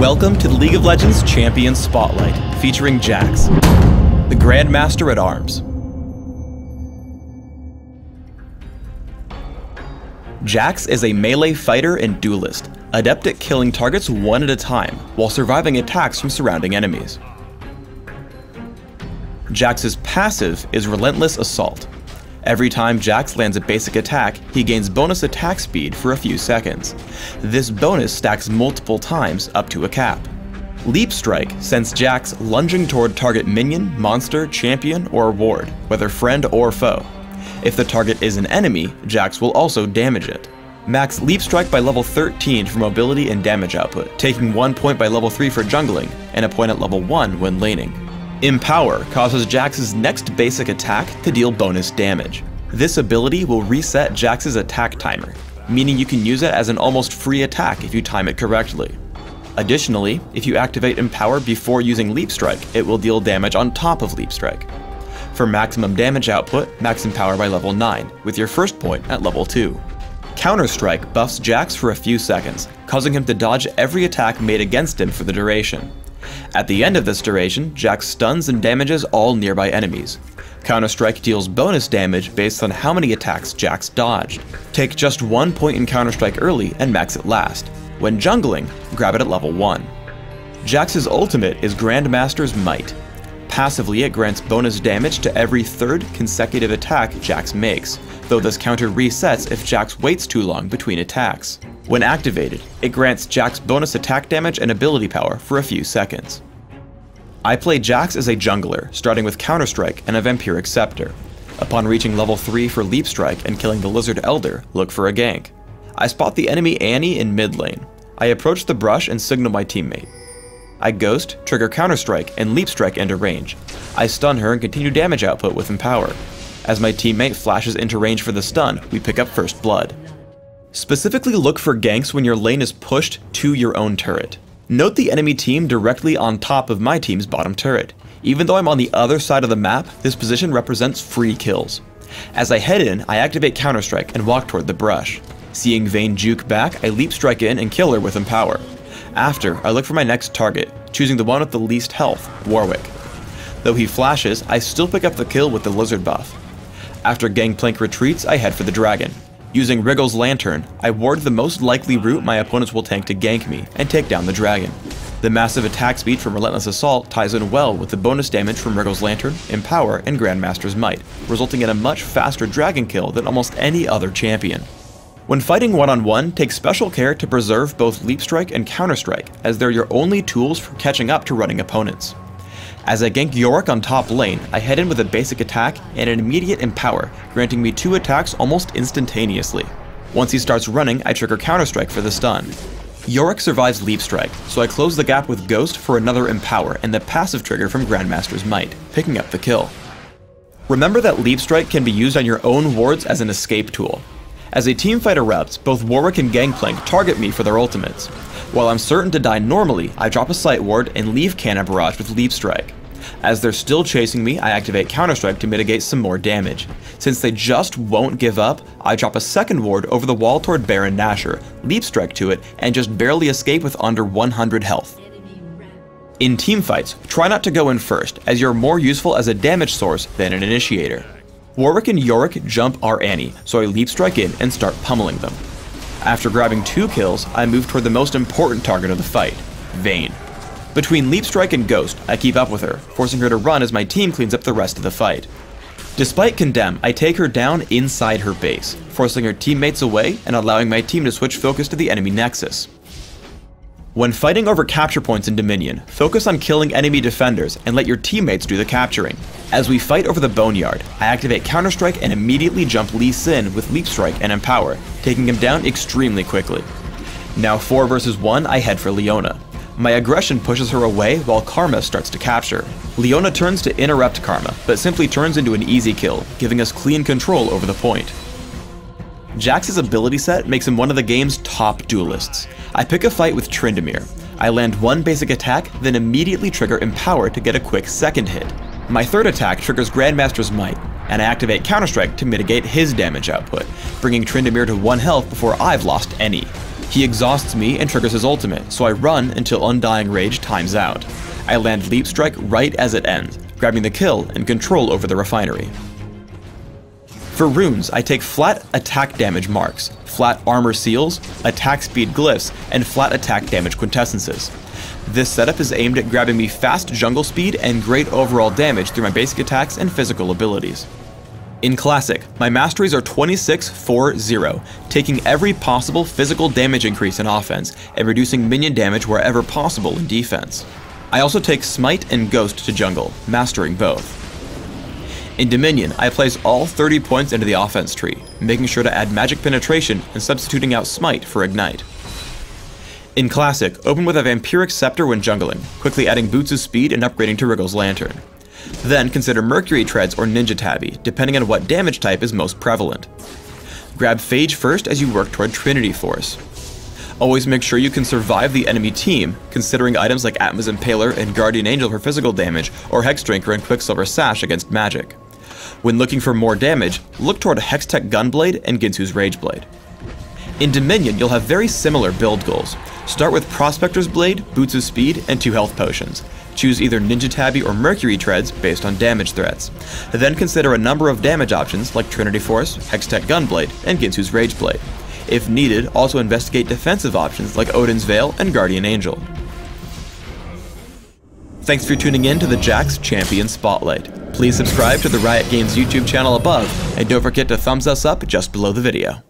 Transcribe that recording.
Welcome to the League of Legends Champion Spotlight, featuring Jax, the Grandmaster at Arms. Jax is a melee fighter and duelist, adept at killing targets one at a time, while surviving attacks from surrounding enemies. Jax's passive is Relentless Assault. Every time Jax lands a basic attack, he gains bonus attack speed for a few seconds. This bonus stacks multiple times up to a cap. Leap Strike sends Jax lunging toward target minion, monster, champion, or ward, whether friend or foe. If the target is an enemy, Jax will also damage it. Max Leap Strike by level 13 for mobility and damage output, taking 1 point by level 3 for jungling, and a point at level 1 when laning. Empower causes Jax's next basic attack to deal bonus damage. This ability will reset Jax's attack timer, meaning you can use it as an almost free attack if you time it correctly. Additionally, if you activate Empower before using Leap Strike, it will deal damage on top of Leap Strike. For maximum damage output, max Empower by level 9, with your first point at level 2. Counter Strike buffs Jax for a few seconds, causing him to dodge every attack made against him for the duration. At the end of this duration, Jax stuns and damages all nearby enemies. Counter-Strike deals bonus damage based on how many attacks Jax dodged. Take just 1 point in Counter-Strike early and max it last. When jungling, grab it at level 1. Jax's ultimate is Grandmaster's Might. Passively, it grants bonus damage to every third consecutive attack Jax makes, though this counter resets if Jax waits too long between attacks. When activated, it grants Jax bonus attack damage and ability power for a few seconds. I play Jax as a jungler, starting with Counter-Strike and a Vampiric Scepter. Upon reaching level 3 for Leap Strike and killing the Lizard Elder, look for a gank. I spot the enemy Annie in mid lane. I approach the brush and signal my teammate. I Ghost, trigger Counter-Strike, and Leap Strike into range. I stun her and continue damage output with Empower. As my teammate flashes into range for the stun, we pick up first blood. Specifically look for ganks when your lane is pushed to your own turret. Note the enemy team directly on top of my team's bottom turret. Even though I'm on the other side of the map, this position represents free kills. As I head in, I activate Counter-Strike and walk toward the brush. Seeing Vayne juke back, I Leap Strike in and kill her with Empower. After, I look for my next target, choosing the one with the least health, Warwick. Though he flashes, I still pick up the kill with the Lizard buff. After Gangplank retreats, I head for the dragon. Using Wriggle's Lantern, I ward the most likely route my opponents will tank to gank me and take down the dragon. The massive attack speed from Relentless Assault ties in well with the bonus damage from Wriggle's Lantern, Empower, and Grandmaster's Might, resulting in a much faster dragon kill than almost any other champion. When fighting one-on-one, take special care to preserve both Leap Strike and Counter Strike, as they're your only tools for catching up to running opponents. As I gank Yorick on top lane, I head in with a basic attack and an immediate Empower, granting me 2 attacks almost instantaneously. Once he starts running, I trigger Counter Strike for the stun. Yorick survives Leap Strike, so I close the gap with Ghost for another Empower and the passive trigger from Grandmaster's Might, picking up the kill. Remember that Leap Strike can be used on your own wards as an escape tool. As a teamfight erupts, both Warwick and Gangplank target me for their ultimates. While I'm certain to die normally, I drop a Sight Ward and leave Cannon Barrage with Leap Strike. As they're still chasing me, I activate Counter Strike to mitigate some more damage. Since they just won't give up, I drop a second ward over the wall toward Baron Nashor, Leap Strike to it, and just barely escape with under 100 health. In teamfights, try not to go in first, as you're more useful as a damage source than an initiator. Warwick and Yorick jump our Annie, so I Leap Strike in and start pummeling them. After grabbing 2 kills, I move toward the most important target of the fight, Vayne. Between Leap Strike and Ghost, I keep up with her, forcing her to run as my team cleans up the rest of the fight. Despite Condemn, I take her down inside her base, forcing her teammates away and allowing my team to switch focus to the enemy nexus. When fighting over capture points in Dominion, focus on killing enemy defenders and let your teammates do the capturing. As we fight over the Boneyard, I activate Counter Strike and immediately jump Lee Sin with Leap Strike and Empower, taking him down extremely quickly. Now 4 versus 1, I head for Leona. My aggression pushes her away while Karma starts to capture. Leona turns to interrupt Karma, but simply turns into an easy kill, giving us clean control over the point. Jax's ability set makes him one of the game's top duelists. I pick a fight with Tryndamere. I land 1 basic attack, then immediately trigger Empower to get a quick second hit. My third attack triggers Grandmaster's Might, and I activate Counter Strike to mitigate his damage output, bringing Tryndamere to 1 health before I've lost any. He exhausts me and triggers his ultimate, so I run until Undying Rage times out. I land Leap Strike right as it ends, grabbing the kill and control over the refinery. For runes, I take flat attack damage marks, flat armor seals, attack speed glyphs, and flat attack damage quintessences. This setup is aimed at grabbing me fast jungle speed and great overall damage through my basic attacks and physical abilities. In Classic, my masteries are 26-4-0, taking every possible physical damage increase in offense and reducing minion damage wherever possible in defense. I also take Smite and Ghost to jungle, mastering both. In Dominion, I place all 30 points into the offense tree, making sure to add magic penetration and substituting out Smite for Ignite. In Classic, open with a Vampiric Scepter when jungling, quickly adding Boots' speed and upgrading to Wriggle's Lantern. Then consider Mercury Treads or Ninja Tabby, depending on what damage type is most prevalent. Grab Phage first as you work toward Trinity Force. Always make sure you can survive the enemy team, considering items like Atma's Impaler and Guardian Angel for physical damage, or Hexdrinker and Quicksilver Sash against magic. When looking for more damage, look toward Hextech Gunblade and Ginsu's Rageblade. In Dominion, you'll have very similar build goals. Start with Prospector's Blade, Boots' Speed, and 2 health potions. Choose either Ninja Tabby or Mercury Treads based on damage threats. Then consider a number of damage options like Trinity Force, Hextech Gunblade, and Ginsu's Rageblade. If needed, also investigate defensive options like Odin's Veil and Guardian Angel. Thanks for tuning in to the Jax Champion Spotlight. Please subscribe to the Riot Games YouTube channel above, and don't forget to thumbs us up just below the video.